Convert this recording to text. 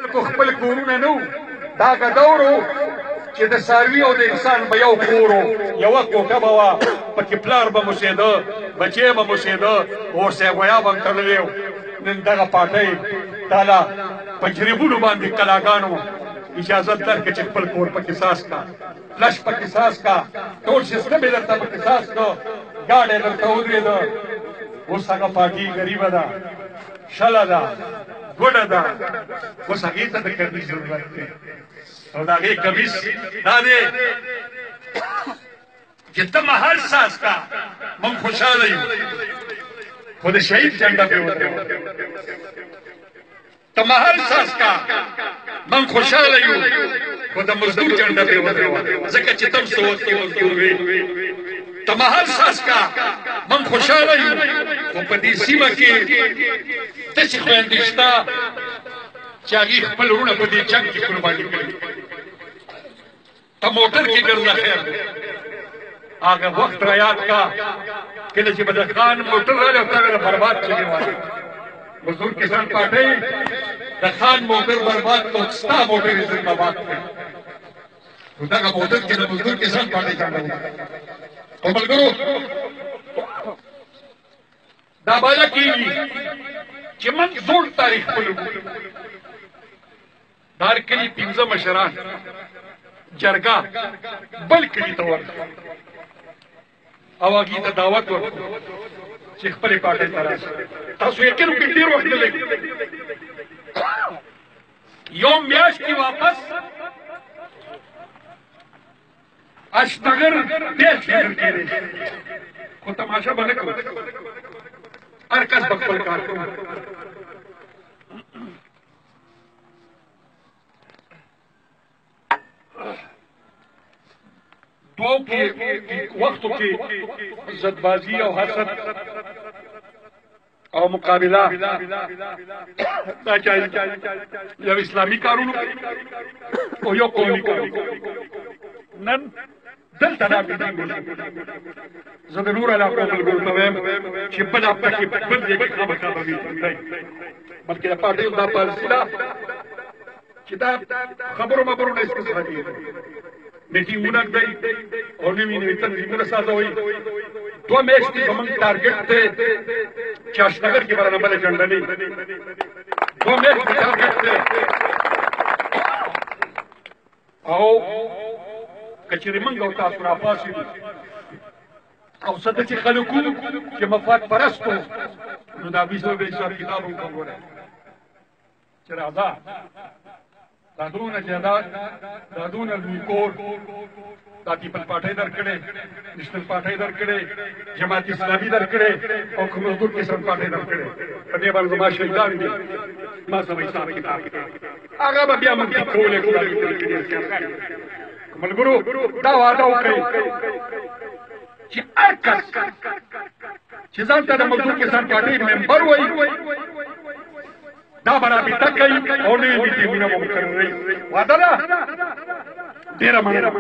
کو خپل کورونه نو دا ګډورو چې د ساروي او د انسان به یو کورو یوه کوټه به وه پکې پلار به موسېده بچی به موسېده اور سیبویا به هم تړلی و نن دغه پاټۍ تاله په جریبونو باندې کلاګانو اجازت درکړه چې خپل کور پکې ساس کا فلش پکې ساس کا ټول سیسټم یې درته پکې ساس کړه ګاډی درته ودرېده اوس هغه پاټي غریبه ده شله ده ګوډه ده اوس هغې ته د کمیس ضرورت دی او د هغې کمیس دا دی چې ته محل ساس کا موږ خوشحاله یو خو د شهید جنډه پرې ودرېږه ته محل ساس کا موږ خوشحاله یو خو د مزدور جنډه پرې ودرېږه ځکه چې ته هم څه وخت کې مزدور وې ته محل ساس کا موږ خوشحاله یو خو په دې سیمه کې داسې خویندې شته چې هغې خپل وروڼه په دې جنګ کې قرباني کړي ته موټر کې ګرځه خیر دی هغه وخت را یاد کا کله چې بدر خان موټر راغی او تا برباد چلې وایي مزدور کسان پاټۍ د خان موټر برباد کړ ستا موټر یې زنده‌باد کړ نو دغه موټر کې د مزدور کسان پاټۍ ځانډوي او ملګرو دا باید کېږي چې موږ زوړ تاریخ ولرو د هر کلي پنځه مشران جرګه بل کلي ته ورغله او هغې ته دعوت ورکړو چې خپلې پاټۍ ته راشي تاسو یقین وکړئ ډېر وخت نه لګي یو میاشت کې واپس اشتغر ډېر فکر کېدی خو تماشه به نه کوو هر کس به خپل کار کوي دوو کې وختو کې زدبازي او حسد او مقابله دا چا یو اسلامي کارونو او یو قومي کارونو نن دلته دا میټینګ وشو زه د نور علاقو ملګرو ته وایم چې بل هفته کې بل ځای کې خامخا به میټینګ دی بلکې د پارټیو دا پالیسي ده چې دا خبرو مبرو نه استفادې میټینګونه ږدئ او نوي نوي تنظیمونه سازوئ دوه میاشتې زموږ ټارګټ دی چې اشنغر کې به رانه بله جنډه نه وي دوه میاشتې ټارګټ دی او که چېرې موږ او تاسو راپاڅېږو او څه داسې خلک وو چې مفاد پرست وو نو د هغوی سره به حساب کتاب هم وګورئ چې راځه دا دونه جایداد دا دونه لوی کور دا پیپل پاټۍ درکړې نېشنل پاټۍ درکړې جماعت اسلامي درکړې او که مزدور کسان پاټۍ درکړې په دې باندې زما شهیدان دي ما سره حساب کتاب هغه به بیا موږ کولې ملګرو دا وعده وکړئ چې هر کس چې ځان ته د مزدور کسان پاټۍ ممبر وایي دا به رابطه کوي او نوي میټینګونه به مقرروي وعده ده ډېره مننه